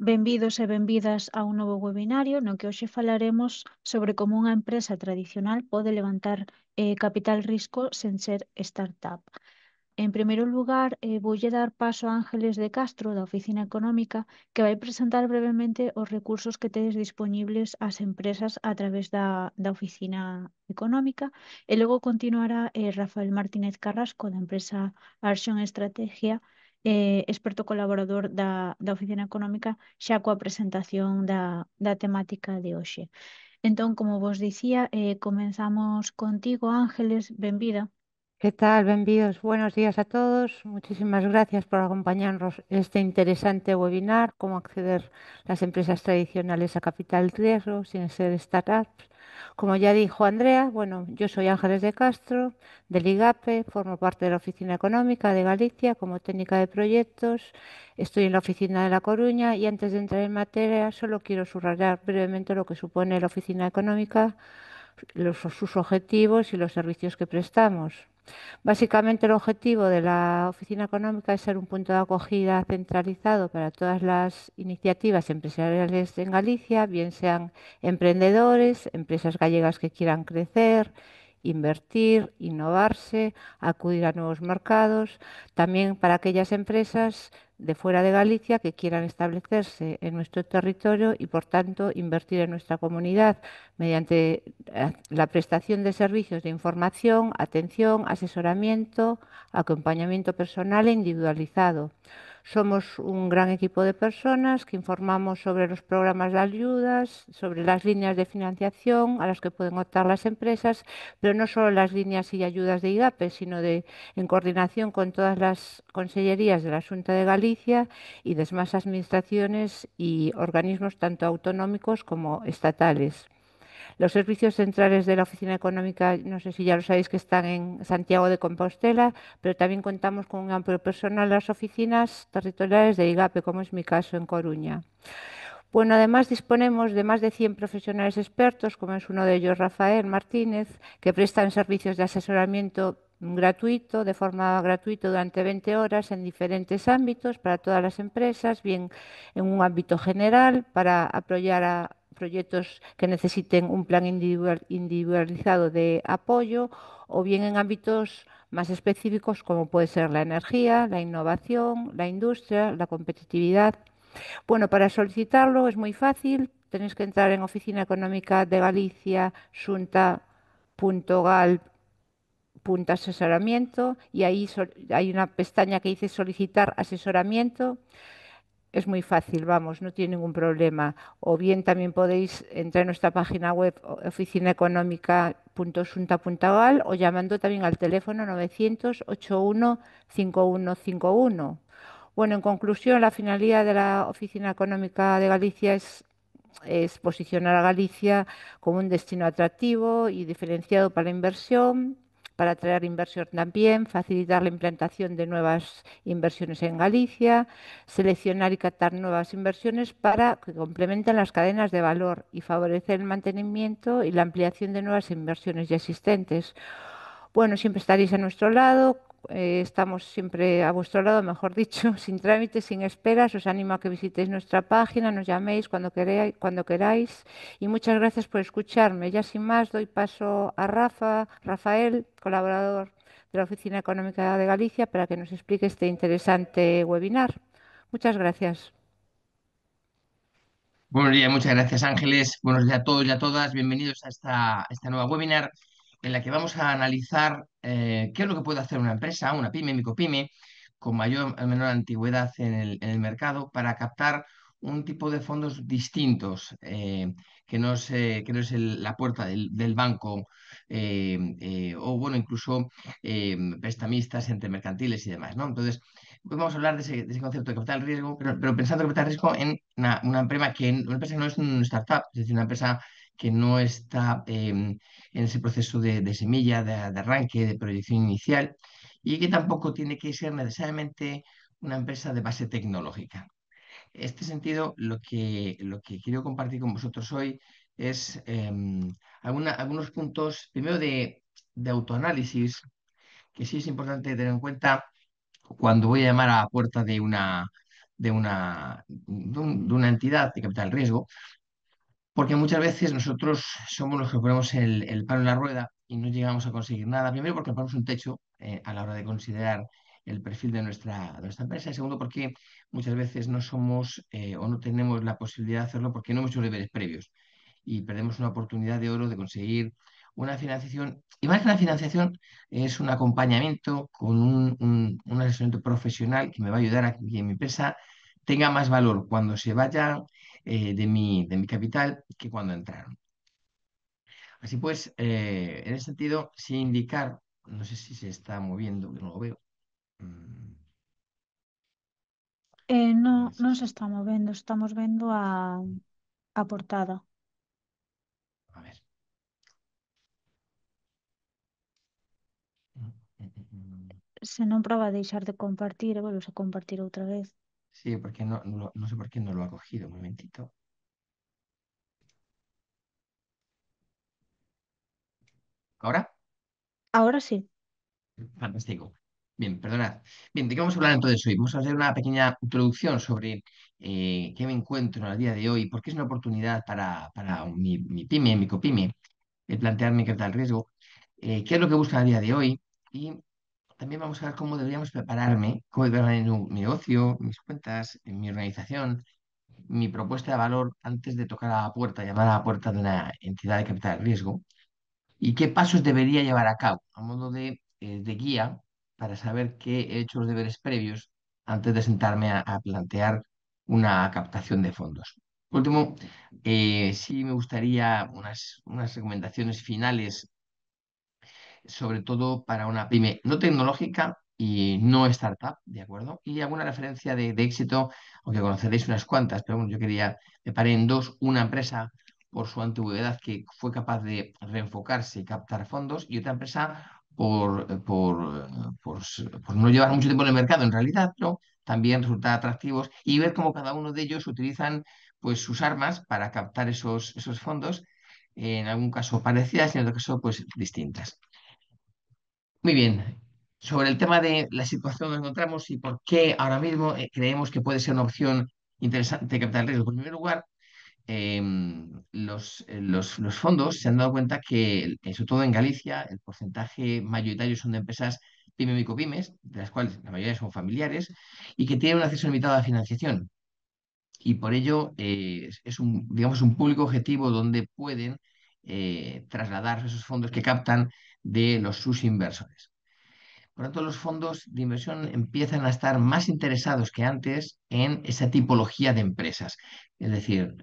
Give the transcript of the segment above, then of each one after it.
Benvidos e benvidas a un novo webinario no que hoxe falaremos sobre como unha empresa tradicional pode levantar capital risco sen ser startup. En primeiro lugar, voulle dar paso a Ángeles de Castro, da Oficina Económica, que vai presentar brevemente os recursos que tedes dispoñibles ás empresas a través da Oficina Económica, e logo continuará Rafael Martínez Carrasco, da empresa Arxon Estrategia, experto colaborador da Oficina Económica, xa coa presentación da temática de hoxe. Entón, como vos dicía, comenzamos contigo, Ángeles, benvida. ¿Qué tal? Bienvenidos. Buenos días a todos. Muchísimas gracias por acompañarnos en este interesante webinar, cómo acceder las empresas tradicionales a capital riesgo sin ser startups. Como ya dijo Andrea, bueno, yo soy Ángeles de Castro, del IGAPE, formo parte de la Oficina Económica de Galicia como técnica de proyectos. Estoy en la oficina de La Coruña y antes de entrar en materia, solo quiero subrayar brevemente lo que supone la Oficina Económica, sus objetivos y los servicios que prestamos. Básicamente el objetivo de la Oficina Económica es ser un punto de acogida centralizado para todas las iniciativas empresariales en Galicia, bien sean emprendedores, empresas gallegas que quieran crecer, invertir, innovarse, acudir a nuevos mercados, también para aquellas empresas de fuera de Galicia que quieran establecerse en nuestro territorio y, por tanto, invertir en nuestra comunidad mediante la prestación de servicios de información, atención, asesoramiento, acompañamiento personal e individualizado. Somos un gran equipo de personas que informamos sobre los programas de ayudas, sobre las líneas de financiación a las que pueden optar las empresas, pero no solo las líneas y ayudas de IGAPE, sino en coordinación con todas las consellerías de la Xunta de Galicia y demás administraciones y organismos tanto autonómicos como estatales. Los servicios centrales de la Oficina Económica, no sé si ya lo sabéis, que están en Santiago de Compostela, pero también contamos con un amplio personal en las oficinas territoriales de IGAPE, como es mi caso en Coruña. Bueno, además disponemos de más de 100 profesionales expertos, como es uno de ellos Rafael Martínez, que prestan servicios de asesoramiento gratuito, de forma gratuita durante 20 horas en diferentes ámbitos para todas las empresas, bien en un ámbito general para apoyar a proyectos que necesiten un plan individualizado de apoyo o bien en ámbitos más específicos como puede ser la energía, la innovación, la industria, la competitividad. Bueno, para solicitarlo es muy fácil. Tenéis que entrar en Oficina Económica de Galicia, xunta.gal.asesoramiento y ahí hay una pestaña que dice solicitar asesoramiento. Es muy fácil, vamos, no tiene ningún problema. O bien también podéis entrar en nuestra página web oficinaeconómica.xunta.gal o llamando también al teléfono 900 81 5151. Bueno, en conclusión, la finalidad de la Oficina Económica de Galicia es posicionar a Galicia como un destino atractivo y diferenciado para la inversión, para atraer inversión también, facilitar la implantación de nuevas inversiones en Galicia, seleccionar y captar nuevas inversiones para que complementen las cadenas de valor y favorecer el mantenimiento y la ampliación de nuevas inversiones ya existentes. Bueno, siempre estaréis a nuestro lado, estamos siempre a vuestro lado, mejor dicho, sin trámites, sin esperas. Os animo a que visitéis nuestra página, nos llaméis cuando queráis. Y muchas gracias por escucharme. Ya sin más, doy paso a Rafael, colaborador de la Oficina Económica de Galicia, para que nos explique este interesante webinar. Muchas gracias. Buenos días, muchas gracias Ángeles. Buenos días a todos y a todas. Bienvenidos a esta nueva webinar en la que vamos a analizar qué es lo que puede hacer una empresa, una pyme, micropyme, con mayor o menor antigüedad en el mercado para captar un tipo de fondos distintos, que no es la puerta del banco o, bueno, incluso prestamistas entre mercantiles y demás, ¿no? Entonces, hoy vamos a hablar de ese concepto de capital riesgo, pero pensando capital riesgo en una empresa que no es una startup, es decir, una empresa que no está en ese proceso de semilla, de arranque, de proyección inicial, y que tampoco tiene que ser necesariamente una empresa de base tecnológica. En este sentido, lo que quiero compartir con vosotros hoy es algunos puntos, primero de autoanálisis, que sí es importante tener en cuenta cuando voy a llamar a la puerta de una entidad de capital riesgo, porque muchas veces nosotros somos los que ponemos el palo en la rueda y no llegamos a conseguir nada. Primero, porque ponemos un techo a la hora de considerar el perfil de nuestra empresa. Y segundo, porque muchas veces no somos o no tenemos la posibilidad de hacerlo porque no hemos hecho deberes previos y perdemos una oportunidad de oro de conseguir una financiación. Y más que una financiación, es un acompañamiento con un asesoramiento profesional que me va a ayudar a que mi empresa tenga más valor cuando se vaya de mi capital que cuando entraron. Así pues, en ese sentido, sin indicar, no sé si se está moviendo, que no lo veo. Mm, No, a ver si non se se- está movendo, estamos vendo a portada. a ver. Mm, mm, mm, mm. Se non proba a deixar de compartir, e volves a compartir outra vez. Sí, porque no sé por qué no lo ha cogido. Un momentito. ¿Ahora? Ahora sí. Fantástico. Bien, perdonad. Bien, ¿de qué vamos a hablar entonces hoy? Vamos a hacer una pequeña introducción sobre qué me encuentro al día de hoy, por qué es una oportunidad para mi pyme, mi copyme, el plantearme qué tal riesgo, qué es lo que busco al día de hoy y también vamos a ver cómo deberíamos prepararme, cómo debería preparar mi negocio, mis cuentas, mi organización, mi propuesta de valor antes de tocar a la puerta, llamar a la puerta de una entidad de capital de riesgo y qué pasos debería llevar a cabo a modo de guía para saber que he hecho los deberes previos antes de sentarme a plantear una captación de fondos. Por último, sí me gustaría unas recomendaciones finales sobre todo para una pyme no tecnológica y no startup, ¿de acuerdo? Y alguna referencia de éxito, aunque conoceréis unas cuantas, pero bueno, yo quería, me paré en dos, una empresa por su antigüedad que fue capaz de reenfocarse y captar fondos y otra empresa por no llevar mucho tiempo en el mercado en realidad, pero también resultar atractivos y ver cómo cada uno de ellos utilizan pues sus armas para captar esos fondos, en algún caso parecidas y en otro caso pues distintas. Muy bien. Sobre el tema de la situación donde nos encontramos y por qué ahora mismo creemos que puede ser una opción interesante captar riesgo. Pues, en primer lugar, los fondos se han dado cuenta que, sobre todo en Galicia, el porcentaje mayoritario son de empresas pyme y micropymes, de las cuales la mayoría son familiares, y que tienen un acceso limitado a la financiación. Y por ello es un, digamos, un público objetivo donde pueden trasladar esos fondos que captan de sus inversores. Por lo tanto, los fondos de inversión empiezan a estar más interesados que antes en esa tipología de empresas. Es decir,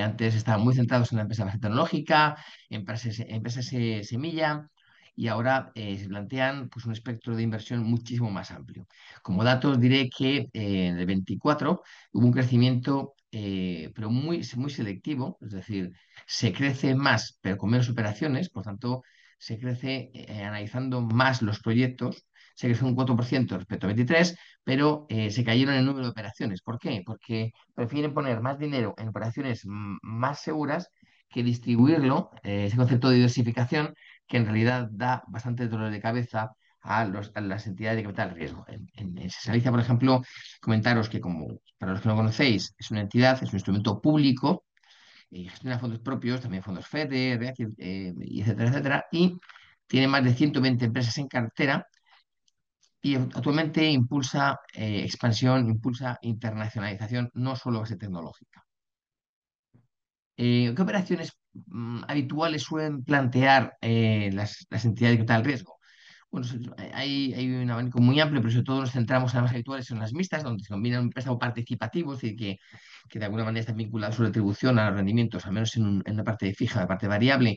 antes estaban muy centrados en la empresa base tecnológica, empresas semilla, y ahora se plantean pues, un espectro de inversión muchísimo más amplio. Como datos diré que en el 24 hubo un crecimiento, pero muy selectivo, es decir, se crece más, pero con menos operaciones, por tanto, se crece analizando más los proyectos, se creció un 4% respecto a 23, pero se cayeron en el número de operaciones. ¿Por qué? Porque prefieren poner más dinero en operaciones más seguras que distribuirlo, ese concepto de diversificación, que en realidad da bastante dolor de cabeza a las entidades de capital riesgo. En Sesaliza, por ejemplo, comentaros que, como para los que no conocéis, es una entidad, es un instrumento público, gestiona fondos propios, también fondos FEDER, y etcétera, etcétera, y tiene más de 120 empresas en cartera y actualmente impulsa expansión, impulsa internacionalización, no solo base tecnológica. ¿Qué operaciones habituales suelen plantear las entidades de capital riesgo? Bueno, hay un abanico muy amplio, pero sobre todo nos centramos en las más habituales, en las mixtas, donde se combina un préstamo participativo, es decir, que de alguna manera está vinculado a su retribución, a los rendimientos, al menos en la parte fija, en la parte variable,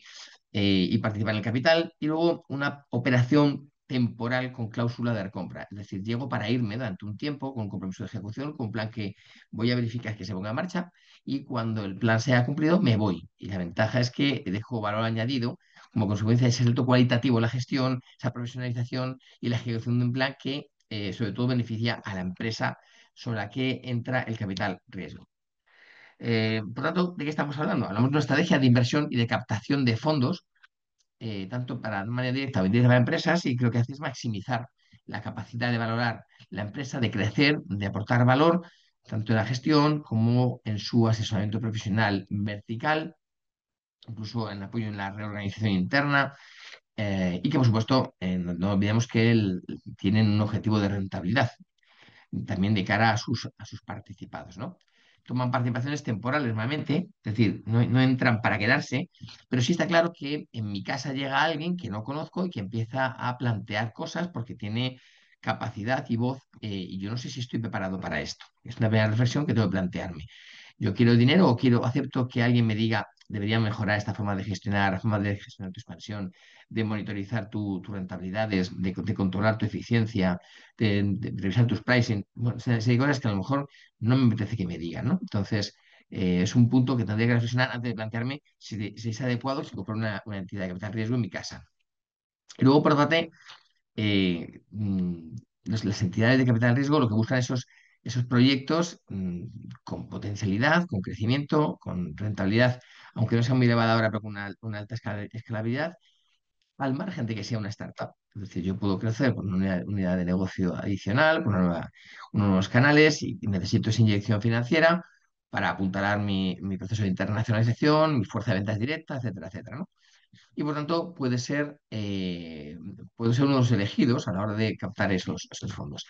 y participar en el capital. Y luego una operación temporal con cláusula de recompra. Es decir, llego para irme durante un tiempo con un compromiso de ejecución, con un plan que voy a verificar que se ponga en marcha y cuando el plan sea cumplido me voy. Y la ventaja es que dejo valor añadido como consecuencia de ese salto cualitativo, la gestión, esa profesionalización y la ejecución de un plan que sobre todo beneficia a la empresa sobre la que entra el capital riesgo. Por tanto, ¿de qué estamos hablando? Hablamos de una estrategia de inversión y de captación de fondos, tanto para de manera directa o indirecta para empresas, y creo que hace es maximizar la capacidad de valorar la empresa, de crecer, de aportar valor, tanto en la gestión como en su asesoramiento profesional vertical, incluso en apoyo en la reorganización interna, y que, por supuesto, no olvidemos que tienen un objetivo de rentabilidad también de cara a sus participados, ¿no? Toman participaciones temporales normalmente, es decir, no entran para quedarse, pero sí está claro que en mi casa llega alguien que no conozco y que empieza a plantear cosas porque tiene capacidad y voz, y yo no sé si estoy preparado para esto. Es una primera reflexión que tengo que plantearme. Yo quiero dinero o acepto que alguien me diga, debería mejorar esta forma de gestionar, la forma de gestionar tu expansión, de monitorizar tus rentabilidades, de controlar tu eficiencia, de revisar tus pricing. Bueno, hay cosas que a lo mejor no me apetece que me digan, ¿no? Entonces, es un punto que tendría que reflexionar antes de plantearme si es adecuado si compro una entidad de capital riesgo en mi casa. Y luego, por otra parte, eh, mm, las entidades de capital riesgo lo que buscan esos proyectos con potencialidad, con crecimiento, con rentabilidad, aunque no sea muy elevada ahora, pero con una alta escalabilidad, al margen de que sea una startup. Es decir, yo puedo crecer con una unidad de negocio adicional, con unos nuevos canales y necesito esa inyección financiera para apuntalar mi proceso de internacionalización, mi fuerza de ventas directa, etcétera, etcétera, ¿no? Y por tanto puede ser uno de los elegidos a la hora de captar esos fondos.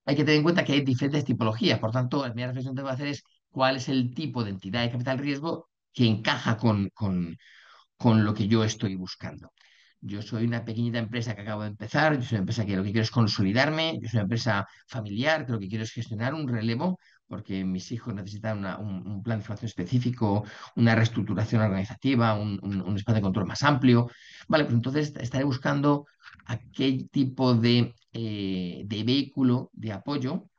Hay que tener en cuenta que hay diferentes tipologías, por tanto, la primera reflexión que tengo que hacer es cuál es el tipo de entidad de capital riesgo que encaja con lo que yo estoy buscando. Yo soy una pequeñita empresa que acabo de empezar, yo soy una empresa que lo que quiero es consolidarme, yo soy una empresa familiar que lo que quiero es gestionar un relevo, porque mis hijos necesitan un plan de formación específico, una reestructuración organizativa, un espacio de control más amplio. Vale, pues entonces estaré buscando aquel tipo de vehículo de apoyo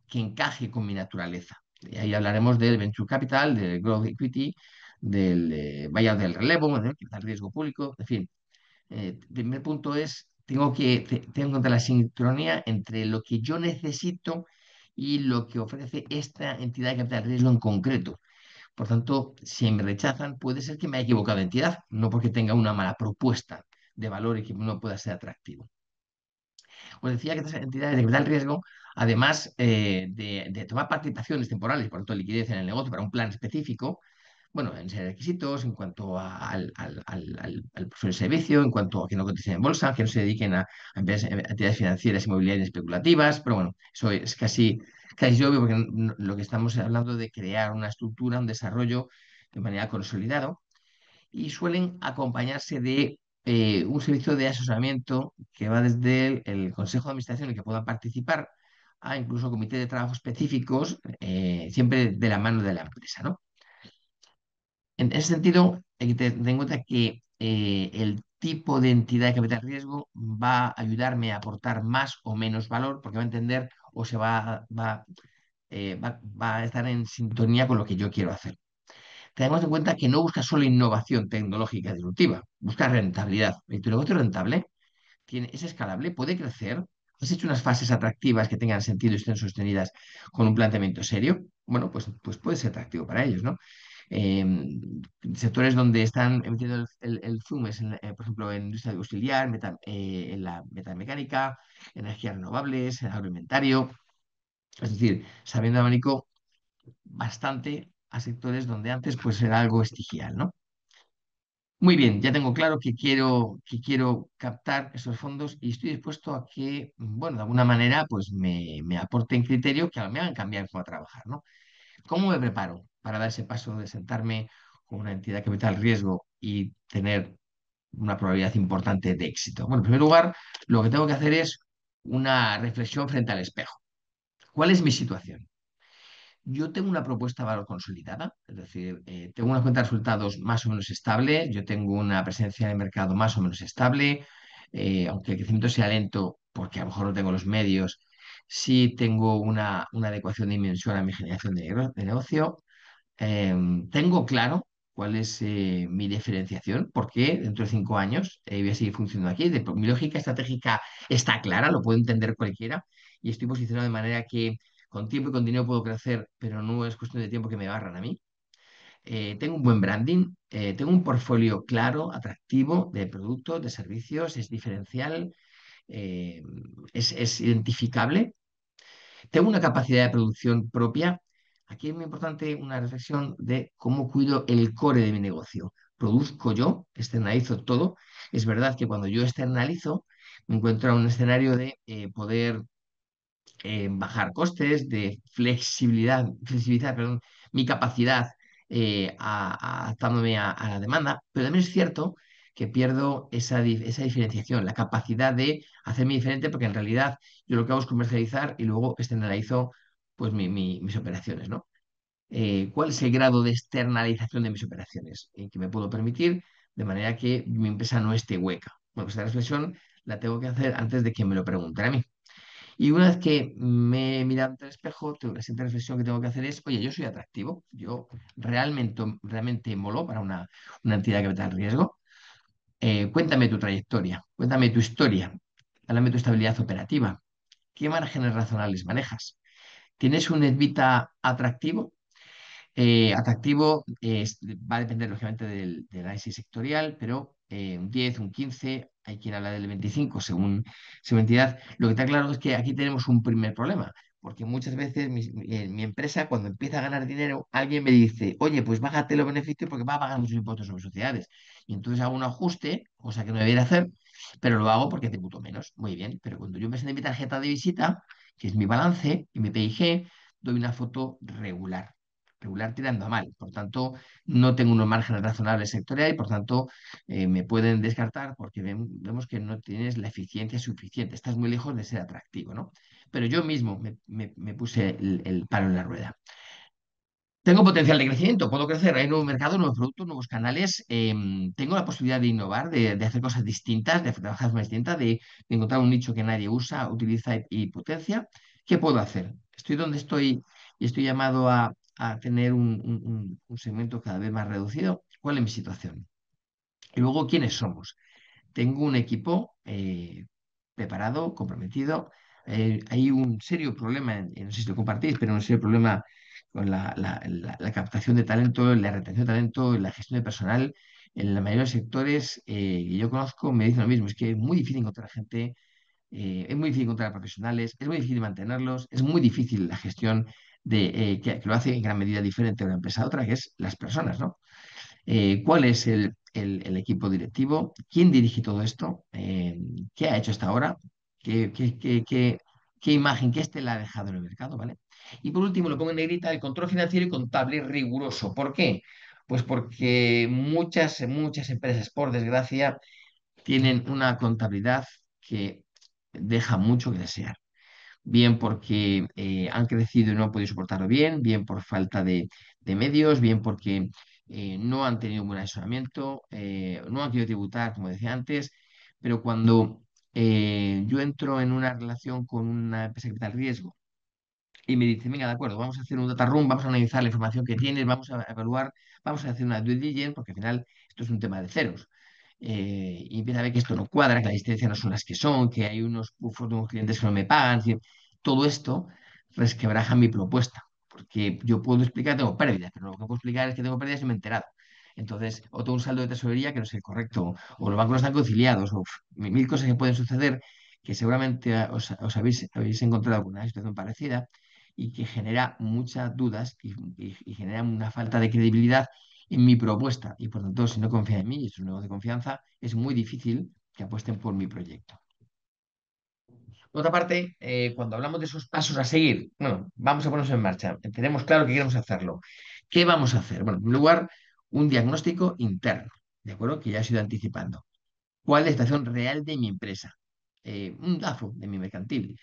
que encaje con mi naturaleza. Y ahí hablaremos del venture capital, del growth equity, del buyout del relevo, del capital riesgo público, en fin. Primer punto es, tengo que encontrar la sincronía entre lo que yo necesito y lo que ofrece esta entidad de capital riesgo en concreto. Por tanto, si me rechazan, puede ser que me haya equivocado de entidad, no porque tenga una mala propuesta de valor y que no pueda ser atractivo. Os decía que estas entidades de capital riesgo, además de tomar participaciones temporales, por tanto, liquidez en el negocio para un plan específico, bueno, en serie de requisitos, en cuanto al profesor de servicio, en cuanto a que no coticen en bolsa, que no se dediquen a entidades financieras, inmobiliarias especulativas, pero bueno, eso es casi obvio porque lo que estamos hablando de crear una estructura, un desarrollo de manera consolidado y suelen acompañarse de un servicio de asesoramiento que va desde el Consejo de Administración en el que puedan participar a incluso comités de trabajo específicos, siempre de la mano de la empresa, ¿no? En ese sentido, hay que tener en cuenta que el tipo de entidad de capital riesgo va a ayudarme a aportar más o menos valor, porque va a entender o va a estar en sintonía con lo que yo quiero hacer. Tenemos en cuenta que no busca solo innovación tecnológica disruptiva, busca rentabilidad. ¿Y tu negocio es rentable? ¿Es escalable? ¿Puede crecer? ¿Has hecho unas fases atractivas que tengan sentido y estén sostenidas con un planteamiento serio? Bueno, pues puede ser atractivo para ellos, ¿no? Eh, Sectores donde están emitiendo el zoom es, por ejemplo, en industria auxiliar, en la metalmecánica, energías renovables, en agroalimentario. Es decir, sabiendo abanico bastante a sectores donde antes pues era algo estigial, ¿no? Muy bien, ya tengo claro que quiero captar esos fondos y estoy dispuesto a que, bueno, de alguna manera, pues me aporten criterio que me hagan cambiar cómo trabajar, ¿no? ¿Cómo me preparo para dar ese paso de sentarme con una entidad de capital riesgo y tener una probabilidad importante de éxito? Bueno, en primer lugar, lo que tengo que hacer es una reflexión frente al espejo. ¿Cuál es mi situación? Yo tengo una propuesta de valor consolidada, es decir, tengo una cuenta de resultados más o menos estable, yo tengo una presencia en el mercado más o menos estable, aunque el crecimiento sea lento, porque a lo mejor no tengo los medios, sí tengo una adecuación de inversión a mi generación de negocio. Tengo claro cuál es mi diferenciación, porque dentro de 5 años voy a seguir funcionando aquí. Mi lógica estratégica está clara, lo puede entender cualquiera, y estoy posicionado de manera que con tiempo y con dinero puedo crecer, pero no es cuestión de tiempo que me barran a mí. Tengo un buen branding, tengo un portfolio claro, atractivo de productos, de servicios, es diferencial, eh, es identificable Tengo una capacidad de producción propia. Aquí es muy importante una reflexión de cómo cuido el core de mi negocio. Produzco yo, externalizo todo. Es verdad que cuando yo externalizo, me encuentro en un escenario de poder bajar costes, de flexibilizar, perdón, mi capacidad adaptándome a la demanda, pero también es cierto que pierdo esa diferenciación, la capacidad de hacerme diferente, porque en realidad yo lo que hago es comercializar y luego externalizo pues, mis operaciones, ¿no? ¿Cuál es el grado de externalización de mis operaciones que me puedo permitir de manera que mi empresa no esté hueca? Bueno, esta reflexión la tengo que hacer antes de que me lo pregunten a mí. Y una vez que me he mirado ante el espejo, la siguiente reflexión que tengo que hacer es, oye, yo soy atractivo, yo realmente molo para una entidad que me da riesgo. Cuéntame tu trayectoria, cuéntame tu historia, háblame de tu estabilidad operativa, qué márgenes razonables manejas. ¿Tienes un EBITDA atractivo? Atractivo va a depender lógicamente del análisis sectorial, pero un 10, un 15, hay quien habla del 25 según entidad. Lo que está claro es que aquí tenemos un primer problema, porque muchas veces mi empresa, cuando empieza a ganar dinero, alguien me dice, oye, pues bájate los beneficios porque va a pagar muchos impuestos sobre sociedades. Y entonces hago un ajuste, cosa que no debería hacer, pero lo hago porque tributo menos. Muy bien, pero cuando yo presento mi tarjeta de visita, que es mi balance y mi PIG, doy una foto regular tirando a mal. Por tanto, no tengo unos márgenes razonables sectoriales y por tanto me pueden descartar porque vemos que no tienes la eficiencia suficiente. Estás muy lejos de ser atractivo, ¿no? Pero yo mismo me puse el palo en la rueda. Tengo potencial de crecimiento, puedo crecer, hay nuevos mercados, nuevos productos, nuevos canales, tengo la posibilidad de innovar, de hacer cosas distintas, de trabajar más distintas, de encontrar un nicho que nadie usa, utiliza y potencia. ¿Qué puedo hacer? Estoy donde estoy y estoy llamado a tener un segmento cada vez más reducido. ¿Cuál es mi situación? Y luego, ¿quiénes somos? Tengo un equipo preparado, comprometido. Hay un serio problema, no sé si lo compartís, pero un serio problema con la captación de talento, la retención de talento, la gestión de personal. En la mayoría de los sectores que yo conozco me dicen lo mismo, es que es muy difícil encontrar gente, es muy difícil encontrar profesionales, es muy difícil mantenerlos, es muy difícil la gestión que lo hace en gran medida diferente de una empresa a otra, que es las personas, ¿no? ¿Cuál es el equipo directivo? ¿Quién dirige todo esto? ¿Qué ha hecho hasta ahora? ¿Qué imagen, qué estela ha dejado en el mercado? ¿Vale? Y por último, lo pongo en negrita, el control financiero y contable riguroso. ¿Por qué? Pues porque muchas empresas, por desgracia, tienen una contabilidad que deja mucho que desear, bien porque han crecido y no han podido soportarlo bien por falta de medios, bien porque no han tenido un buen asesoramiento, no han querido tributar, como decía antes, pero cuando yo entro en una relación con una empresa de capital riesgo y me dice, venga, de acuerdo, vamos a hacer un data room, vamos a analizar la información que tienes, vamos a evaluar, vamos a hacer una due diligence, porque al final esto es un tema de ceros. Y empieza a ver que esto no cuadra, que las distancias no son las que son, que hay unos pufos de unos clientes que no me pagan. Es decir, todo esto resquebraja mi propuesta, porque yo puedo explicar, tengo pérdidas, pero lo que puedo explicar es que tengo pérdidas y no me he enterado. Entonces, o tengo un saldo de tesorería que no es el correcto, o los bancos no están conciliados, o mil cosas que pueden suceder que seguramente os habéis encontrado con una situación parecida y que genera muchas dudas y genera una falta de credibilidad en mi propuesta. Y por tanto, si no confían en mí, y es un negocio de confianza, es muy difícil que apuesten por mi proyecto. Por otra parte, cuando hablamos de esos pasos a seguir, bueno, vamos a ponernos en marcha. Tenemos claro que queremos hacerlo. ¿Qué vamos a hacer? Bueno, en primer lugar, un diagnóstico interno, ¿de acuerdo? Que ya he ido anticipando. ¿Cuál es la situación real de mi empresa? Un DAFO de mi mercantil.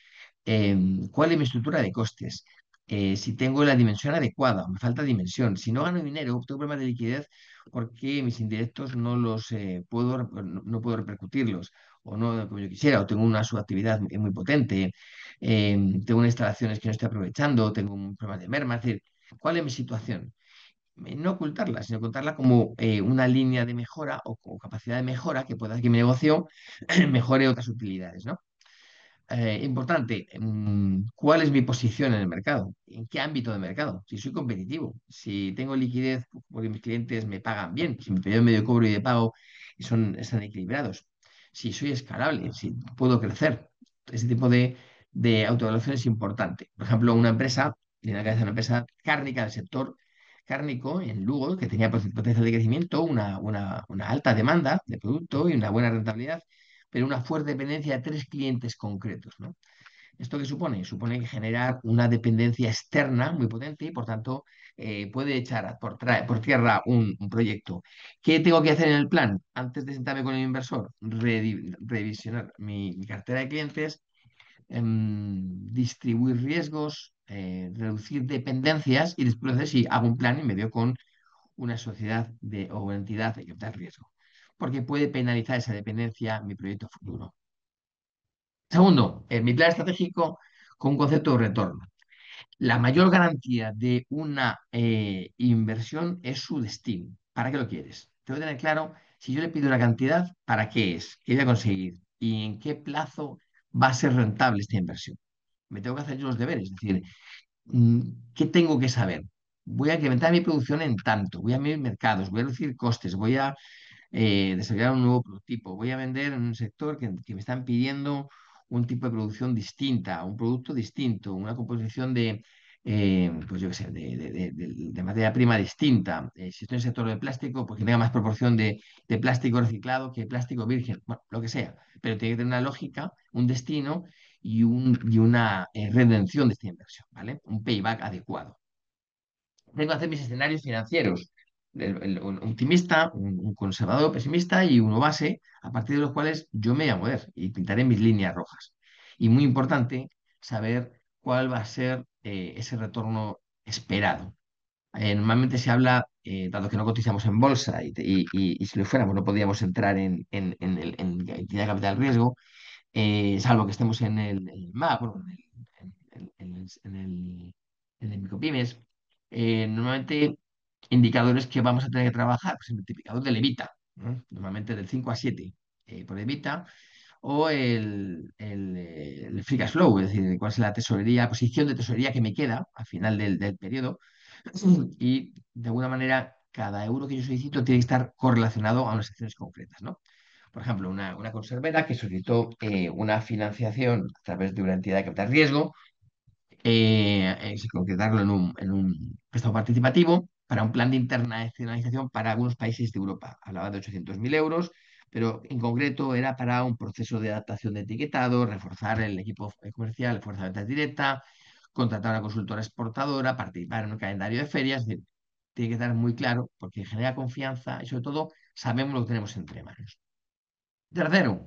¿Cuál es mi estructura de costes? Si tengo la dimensión adecuada, me falta dimensión. Si no gano dinero, tengo problemas de liquidez porque mis indirectos no los no puedo repercutirlos o no como yo quisiera, o tengo una subactividad muy potente, tengo unas instalaciones que no estoy aprovechando, tengo un problema de merma. Es decir, ¿cuál es mi situación? No ocultarla, sino contarla como una línea de mejora o capacidad de mejora que pueda hacer que mi negocio mejore otras utilidades, ¿no? Importante, ¿cuál es mi posición en el mercado? ¿En qué ámbito de mercado? Si soy competitivo, si tengo liquidez porque mis clientes me pagan bien, si mi periodo medio de cobro y de pago están equilibrados, si soy escalable, si puedo crecer. Ese tipo de autoevaluación es importante. Por ejemplo, una empresa, tiene la cabeza una empresa cárnica del sector cárnico en Lugo, que tenía potencial de crecimiento, una alta demanda de producto y una buena rentabilidad, pero una fuerte dependencia de tres clientes concretos, ¿no? ¿Esto qué supone? Supone que generar una dependencia externa muy potente y, por tanto, puede echar por tierra un proyecto. ¿Qué tengo que hacer en el plan? Antes de sentarme con el inversor, revisionar mi cartera de clientes, distribuir riesgos, reducir dependencias y después de si hago un plan y me veo con una sociedad o una entidad de capital riesgo, porque puede penalizar esa dependencia mi proyecto futuro. Segundo, en mi plan estratégico con un concepto de retorno. La mayor garantía de una inversión es su destino. ¿Para qué lo quieres? Tengo que tener claro, si yo le pido una cantidad, ¿para qué es? ¿Qué voy a conseguir? ¿Y en qué plazo va a ser rentable esta inversión? Me tengo que hacer yo los deberes, es decir, ¿qué tengo que saber? Voy a incrementar mi producción en tanto, voy a mis mercados, voy a reducir costes, voy a desarrollar un nuevo prototipo, voy a vender en un sector que me están pidiendo un tipo de producción distinta, un producto distinto, una composición pues yo qué sé, de materia prima distinta. Si estoy en el sector del plástico, pues que tenga más proporción de plástico reciclado que plástico virgen, bueno, lo que sea, pero tiene que tener una lógica, un destino y una redención de esta inversión, ¿vale? Un payback adecuado. Tengo que hacer mis escenarios financieros, un optimista, un conservador, pesimista y uno base, a partir de los cuales yo me voy a mover y pintaré mis líneas rojas. Y muy importante saber cuál va a ser ese retorno esperado. Normalmente se habla, dado que no cotizamos en bolsa y si lo fuéramos no podríamos entrar en entidad de capital riesgo, salvo que estemos en el MAP, bueno, en el micropymes, normalmente indicadores que vamos a tener que trabajar, pues el multiplicador de Levita, ¿no? Normalmente del 5 a 7 por Levita, o el free cash flow, es decir, cuál es la tesorería, posición de tesorería que me queda al final del periodo, y de alguna manera cada euro que yo solicito tiene que estar correlacionado a unas acciones concretas, ¿no? Por ejemplo, una conservera que solicitó una financiación a través de una entidad de capital riesgo, concretarlo en un préstamo participativo para un plan de internacionalización para algunos países de Europa. Hablaba de 800.000 euros, pero en concreto era para un proceso de adaptación de etiquetado, reforzar el equipo comercial, fuerza de ventas directa, contratar a una consultora exportadora, participar en un calendario de ferias. Es decir, tiene que estar muy claro porque genera confianza y sobre todo sabemos lo que tenemos entre manos. Tercero,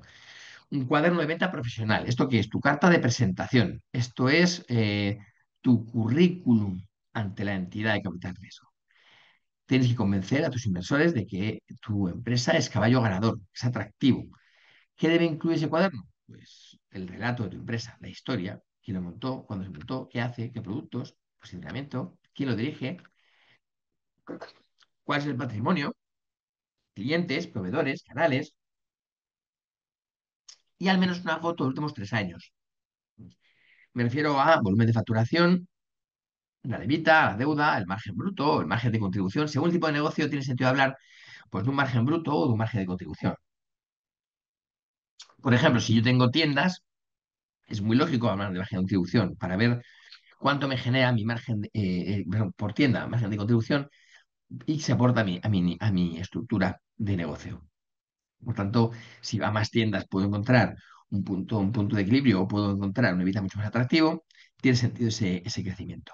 un cuaderno de venta profesional. ¿Esto qué es? Tu carta de presentación. Esto es tu currículum ante la entidad de capital riesgo. Tienes que convencer a tus inversores de que tu empresa es caballo ganador, es atractivo. ¿Qué debe incluir ese cuaderno? Pues el relato de tu empresa, la historia, quién lo montó, cuándo se montó, qué hace, qué productos, posicionamiento, quién lo dirige, cuál es el patrimonio, clientes, proveedores, canales y al menos una foto de los últimos 3 años. Me refiero a volumen de facturación, la levita, la deuda, el margen bruto, el margen de contribución. Según el tipo de negocio, tiene sentido hablar pues, de un margen bruto o de un margen de contribución. Por ejemplo, si yo tengo tiendas, es muy lógico hablar de margen de contribución para ver cuánto me genera mi margen perdón, por tienda, margen de contribución, y se aporta a mi estructura de negocio. Por tanto, si a más tiendas puedo encontrar un punto de equilibrio o puedo encontrar un EBITDA mucho más atractivo, tiene sentido ese crecimiento.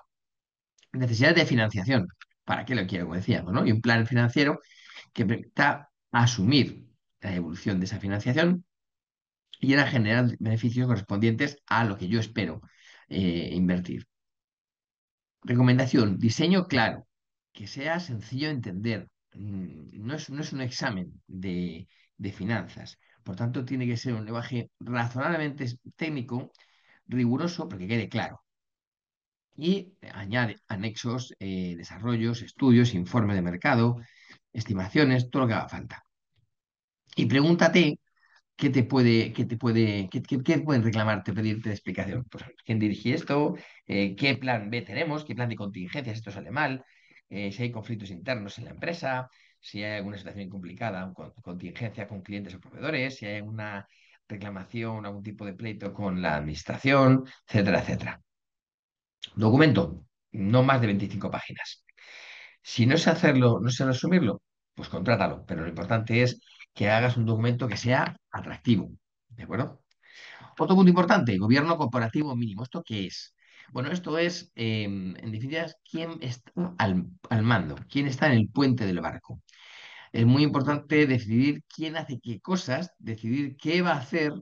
Necesidades de financiación. ¿Para qué lo quiero? Como decíamos, ¿no? Y un plan financiero que permita asumir la evolución de esa financiación y a generar beneficios correspondientes a lo que yo espero invertir. Recomendación, diseño claro, que sea sencillo de entender. No es un examen de finanzas. Por tanto, tiene que ser un lenguaje razonablemente técnico, riguroso, pero que quede claro. Y añade anexos, desarrollos, estudios, informe de mercado, estimaciones, todo lo que haga falta. Y pregúntate qué pueden reclamarte, pedirte de explicación. Pues, ¿quién dirige esto? ¿Qué plan B tenemos? ¿Qué plan de contingencia si esto sale mal? Si hay conflictos internos en la empresa, si hay alguna situación complicada, contingencia con clientes o proveedores, si hay una reclamación, algún tipo de pleito con la administración, etcétera, etcétera. Documento, no más de 25 páginas. Si no sé hacerlo, no sé resumirlo, pues contrátalo, pero lo importante es que hagas un documento que sea atractivo, ¿de acuerdo? Otro punto importante, gobierno corporativo mínimo. ¿Esto qué es? Bueno, esto es, en definitiva, quién está al mando, quién está en el puente del barco. Es muy importante decidir quién hace qué cosas, decidir qué va a hacer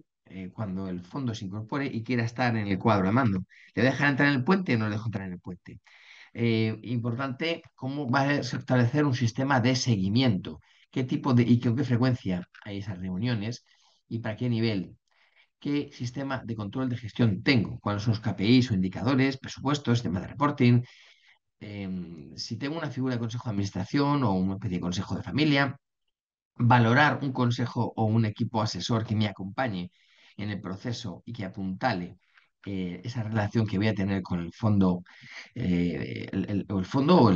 cuando el fondo se incorpore y quiera estar en el cuadro de mando. ¿Le dejan entrar en el puente o no le dejan entrar en el puente? Importante cómo va a establecer un sistema de seguimiento, qué tipo de y con qué frecuencia hay esas reuniones y para qué nivel, qué sistema de control de gestión tengo, cuáles son los KPIs o indicadores, presupuestos, sistema de reporting, si tengo una figura de consejo de administración o una especie de consejo de familia, valorar un consejo o un equipo asesor que me acompañe en el proceso y que apuntale esa relación que voy a tener con el fondo, o el fondo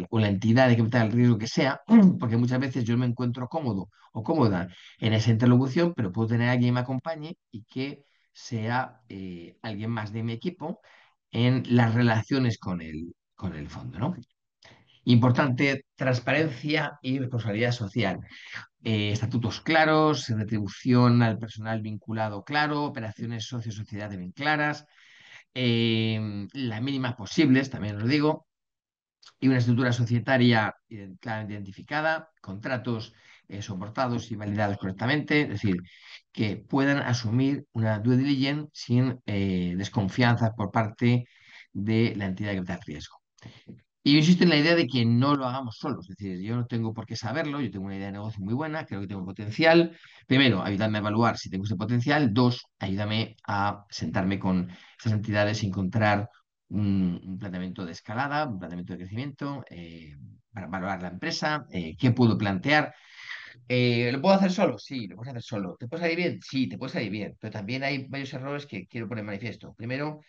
o la entidad de capital riesgo que sea, porque muchas veces yo me encuentro cómodo o cómoda en esa interlocución, pero puedo tener a alguien que me acompañe y que sea alguien más de mi equipo en las relaciones con el fondo, ¿no? Importante, transparencia y responsabilidad social. Estatutos claros, retribución al personal vinculado claro, operaciones socio-sociedad bien claras, las mínimas posibles, también os digo, y una estructura societaria claramente identificada, contratos soportados y validados correctamente, es decir, que puedan asumir una due diligence sin desconfianza por parte de la entidad de capital riesgo. Y yo insisto en la idea de que no lo hagamos solos, es decir, yo no tengo por qué saberlo, yo tengo una idea de negocio muy buena, creo que tengo potencial. Primero, ayúdame a evaluar si tengo ese potencial. Dos, ayúdame a sentarme con esas entidades y encontrar un planteamiento de escalada, un planteamiento de crecimiento, para valorar la empresa, qué puedo plantear. ¿Lo puedo hacer solo? Sí, lo puedes hacer solo. ¿Te puede salir bien? Sí, te puede salir bien, pero también hay varios errores que quiero poner en manifiesto. Primero,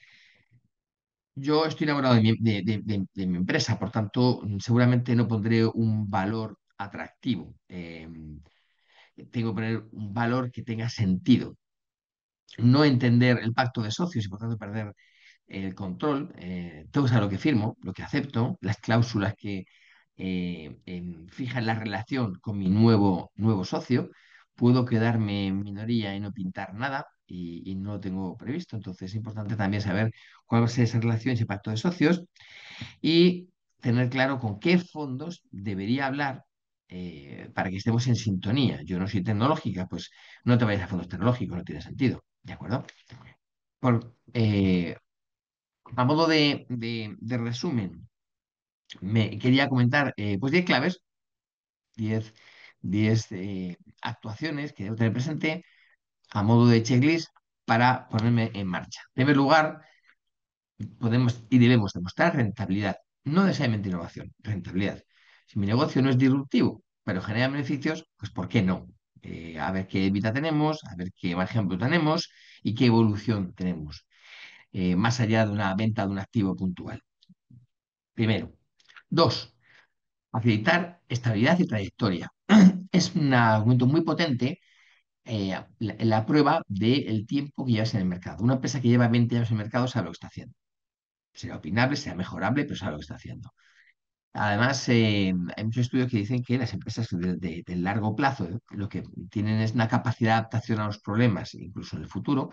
yo estoy enamorado de mi empresa, por tanto, seguramente no pondré un valor atractivo. Tengo que poner un valor que tenga sentido. No entender el pacto de socios y por tanto perder el control. Tengo que saber lo que firmo, lo que acepto, las cláusulas que fijan la relación con mi nuevo socio. Puedo quedarme en minoría y no pintar nada y no lo tengo previsto. Entonces es importante también saber cuál va a ser esa relación, ese pacto de socios y tener claro con qué fondos debería hablar para que estemos en sintonía. Yo no soy tecnológica, pues no te vayas a fondos tecnológicos, no tiene sentido. ¿De acuerdo? Por, a modo de resumen, me quería comentar pues 10 claves, 10 10 actuaciones que debo tener presente a modo de checklist para ponerme en marcha. En primer lugar, podemos y debemos demostrar rentabilidad, no necesariamente innovación, rentabilidad. Si mi negocio no es disruptivo, pero genera beneficios, pues ¿por qué no? A ver qué vida tenemos, a ver qué margen bruto tenemos y qué evolución tenemos, más allá de una venta de un activo puntual. Primero. Dos, facilitar estabilidad y trayectoria. Es un argumento muy potente la prueba del tiempo que llevas en el mercado. Una empresa que lleva 20 años en el mercado sabe lo que está haciendo. Será opinable, será mejorable, pero sabe lo que está haciendo. Además, hay muchos estudios que dicen que las empresas de largo plazo lo que tienen es una capacidad de adaptación a los problemas, incluso en el futuro,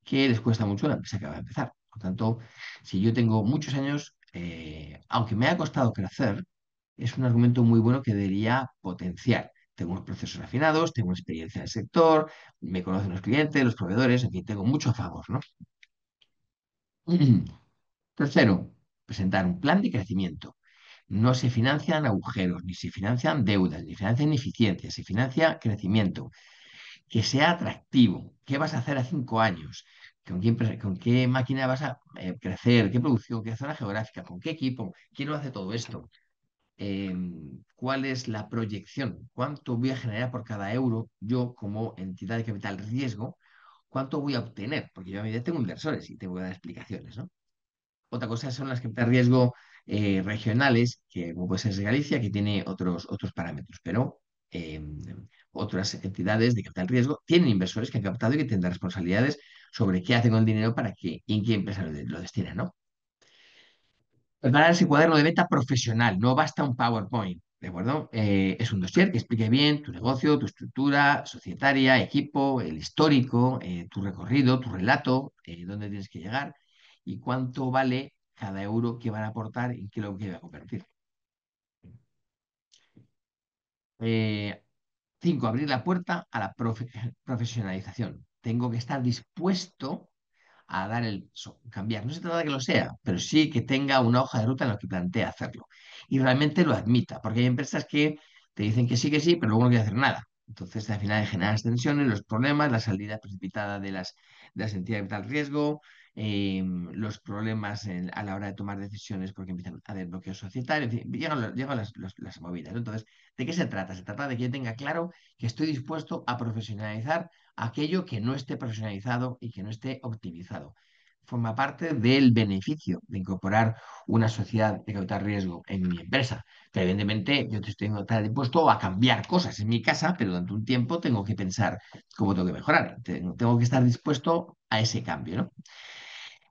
que les cuesta mucho a la empresa que va a empezar. Por tanto, si yo tengo muchos años, aunque me ha costado crecer, es un argumento muy bueno que debería potenciar. Tengo unos procesos afinados, tengo una experiencia en el sector, me conocen los clientes, los proveedores, en fin, tengo mucho a favor, ¿no? Tercero, presentar un plan de crecimiento. No se financian agujeros, ni se financian deudas, ni financian ineficiencias, se financia crecimiento. Que sea atractivo. ¿Qué vas a hacer a 5 años? ¿Con qué máquina vas a crecer? ¿Qué producción? ¿Qué zona geográfica? ¿Con qué equipo? ¿Quién lo hace todo esto? ¿Cuál es la proyección? ¿Cuánto voy a generar por cada euro yo como entidad de capital riesgo? ¿Cuánto voy a obtener? Porque yo a mi vez tengo inversores y tengo que dar explicaciones, ¿no? Otra cosa son las capital riesgo regionales, que como puede ser Galicia, que tiene otros parámetros, pero otras entidades de capital riesgo tienen inversores que han captado y que tendrán responsabilidades sobre qué hacen con el dinero para qué y en qué empresa lo destinan, ¿no? Preparar ese cuaderno de venta profesional, no basta un PowerPoint, ¿de acuerdo? Es un dossier que explique bien tu negocio, tu estructura societaria, equipo, el histórico, tu recorrido, tu relato, dónde tienes que llegar y cuánto vale cada euro que van a aportar y qué lo que va a convertir. 5, abrir la puerta a la profesionalización. Tengo que estar dispuesto a dar cambiar. No se trata de que lo sea, pero sí que tenga una hoja de ruta en la que plantea hacerlo. Y realmente lo admita, porque hay empresas que te dicen que sí, pero luego no quieren hacer nada. Entonces, al final generan las tensiones, los problemas, la salida precipitada de las entidades de tal riesgo, los problemas a la hora de tomar decisiones porque empiezan a haber bloqueos societarios, en fin, llegan las movidas, ¿no? Entonces, ¿de qué se trata? Se trata de que yo tenga claro que estoy dispuesto a profesionalizar aquello que no esté profesionalizado y que no esté optimizado. Forma parte del beneficio de incorporar una sociedad de capital riesgo en mi empresa. Pero evidentemente yo tengo que estar dispuesto a cambiar cosas en mi casa, pero durante un tiempo tengo que pensar cómo tengo que mejorar. Tengo que estar dispuesto a ese cambio, ¿no?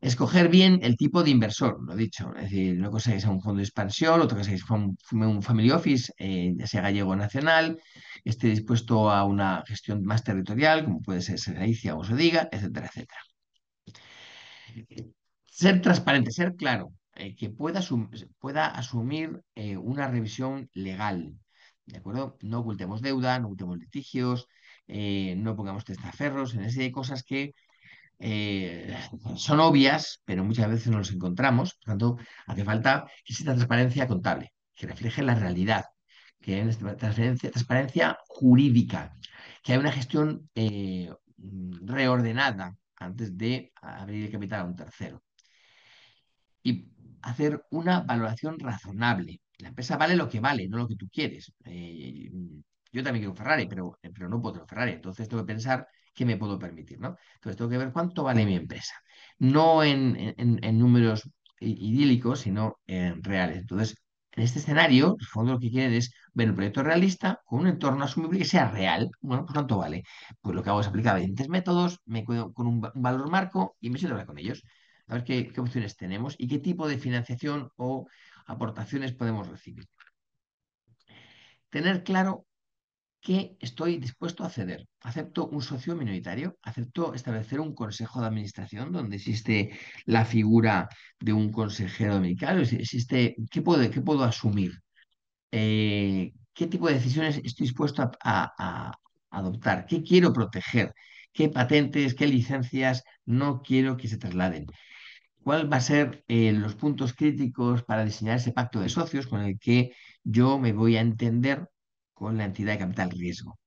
Escoger bien el tipo de inversor, lo he dicho. Es decir, una cosa que sea un fondo de expansión, otra cosa que sea un family office, ya sea gallego o nacional, esté dispuesto a una gestión más territorial, como puede ser Galicia o se diga, etcétera, etcétera. Ser transparente, ser claro, que pueda asumir una revisión legal. ¿De acuerdo? No ocultemos deuda, no ocultemos litigios, no pongamos testaferros, en ese de cosas que eh, son obvias, pero muchas veces no los encontramos. Por tanto, hace falta que exista transparencia contable, que refleje la realidad, que haya una transparencia jurídica, que haya una gestión reordenada antes de abrir el capital a un tercero y hacer una valoración razonable. La empresa vale lo que vale, no lo que tú quieres. Yo también quiero un Ferrari, pero no puedo tener un Ferrari. Entonces tengo que pensar qué me puedo permitir, ¿no? Entonces tengo que ver cuánto vale mi empresa. No en números idílicos, sino en reales. Entonces, en este escenario, el fondo lo que quieren es ver un proyecto realista con un entorno asumible que sea real. Bueno, pues ¿cuánto vale? Pues lo que hago es aplicar diferentes métodos, me quedo con un valor marco y me siento a hablar con ellos a ver qué opciones tenemos y qué tipo de financiación o aportaciones podemos recibir. Tener claro que estoy dispuesto a ceder. ¿Acepto un socio minoritario? ¿Acepto establecer un consejo de administración donde existe la figura de un consejero dominical? ¿Qué puedo asumir? ¿Qué tipo de decisiones estoy dispuesto a adoptar? ¿Qué quiero proteger? ¿Qué patentes, qué licencias no quiero que se trasladen? ¿Cuál va a ser los puntos críticos para diseñar ese pacto de socios con el que yo me voy a entender con la entidad de capital riesgo?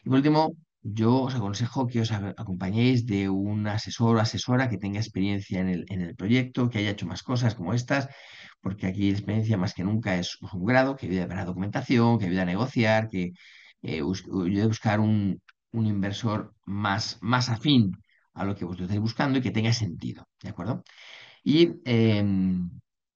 Y por último, yo os aconsejo que os acompañéis de un asesor o asesora que tenga experiencia en el proyecto, que haya hecho más cosas como estas, porque aquí la experiencia más que nunca es un grado que ayuda a ver la documentación, que ayuda a negociar, que ayuda a buscar un inversor más afín a lo que vosotros estáis buscando y que tenga sentido, ¿de acuerdo? Y,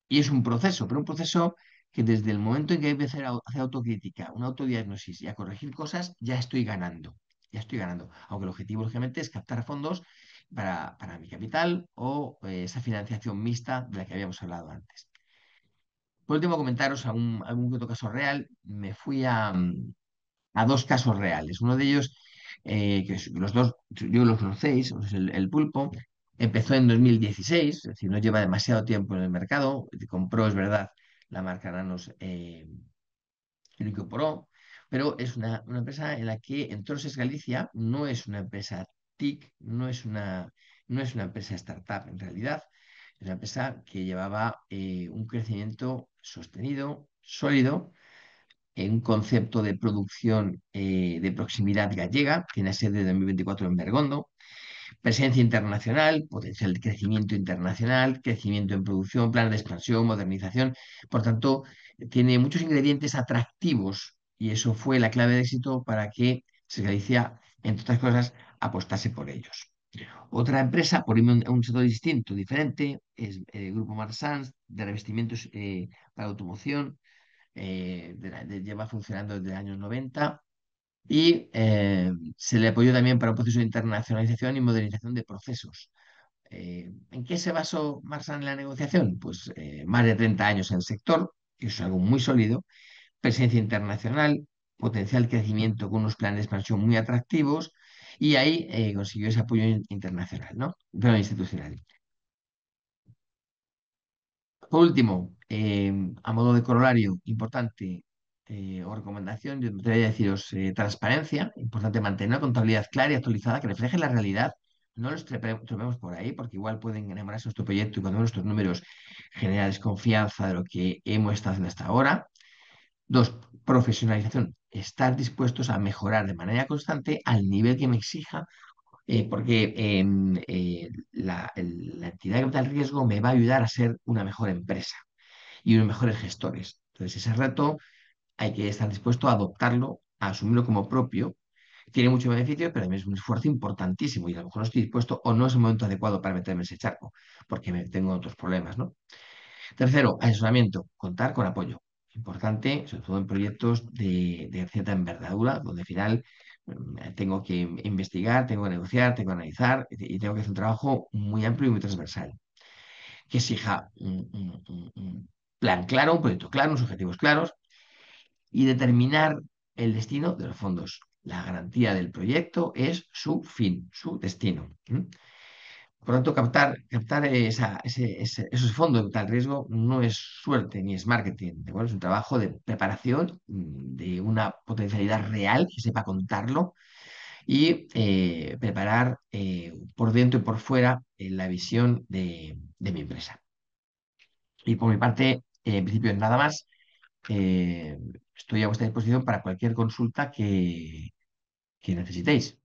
y es un proceso, pero un proceso que desde el momento en que empecé a hacer autocrítica, una autodiagnosis y a corregir cosas, ya estoy ganando. Ya estoy ganando. Aunque el objetivo, lógicamente, es captar fondos para mi capital o esa financiación mixta de la que habíamos hablado antes. Por último, comentaros algún que otro caso real. Me fui a dos casos reales. Uno de ellos, los dos, yo los conocéis, es el Pulpo, empezó en 2016, es decir, no lleva demasiado tiempo en el mercado, compró, es verdad, la marca Nanos y lo incorporó, pero es una empresa en la que Entroses Galicia no es una empresa TIC, no es una empresa startup en realidad, es una empresa que llevaba un crecimiento sostenido, sólido, en un concepto de producción de proximidad gallega, tiene sede de 2024 en Bergondo, presencia internacional, potencial de crecimiento internacional, crecimiento en producción, plan de expansión, modernización, por tanto, tiene muchos ingredientes atractivos y eso fue la clave de éxito para que se Galicia, entre otras cosas, apostase por ellos. Otra empresa, por irme a un sector distinto, diferente, es el Grupo Marsans, de revestimientos para automoción, lleva funcionando desde los años 90 y se le apoyó también para un proceso de internacionalización y modernización de procesos. ¿En qué se basó Marsan en la negociación? Pues más de 30 años en el sector, que es algo muy sólido, presencia internacional, potencial crecimiento con unos planes de expansión muy atractivos y ahí consiguió ese apoyo internacional, ¿no? Pero institucional. Por último, a modo de corolario importante o recomendación, yo me atrevería a deciros transparencia, importante mantener una contabilidad clara y actualizada que refleje la realidad. No los tropemos por ahí, porque igual pueden enamorarse de nuestro proyecto y cuando ven nuestros números genera desconfianza de lo que hemos estado haciendo hasta ahora. Dos, profesionalización. Estar dispuestos a mejorar de manera constante al nivel que me exija, porque la entidad de capital riesgo me va a ayudar a ser una mejor empresa y unos mejores gestores. Entonces, ese reto hay que estar dispuesto a adoptarlo, a asumirlo como propio. Tiene mucho beneficio, pero también es un esfuerzo importantísimo y a lo mejor no estoy dispuesto o no es el momento adecuado para meterme en ese charco, porque tengo otros problemas, ¿no? Tercero, asesoramiento, contar con apoyo. Importante, sobre todo en proyectos de cierta envergadura, donde al final tengo que investigar, tengo que negociar, tengo que analizar y tengo que hacer un trabajo muy amplio y muy transversal, que exija un plan claro, un proyecto claro, unos objetivos claros y determinar el destino de los fondos. La garantía del proyecto es su fin, su destino. Por lo tanto, captar esos fondos de tal riesgo no es suerte ni es marketing. ¿De acuerdo? Es un trabajo de preparación de una potencialidad real que sepa contarlo y preparar por dentro y por fuera la visión de mi empresa. Y por mi parte, en principio, nada más. Eh, Estoy a vuestra disposición para cualquier consulta que necesitéis.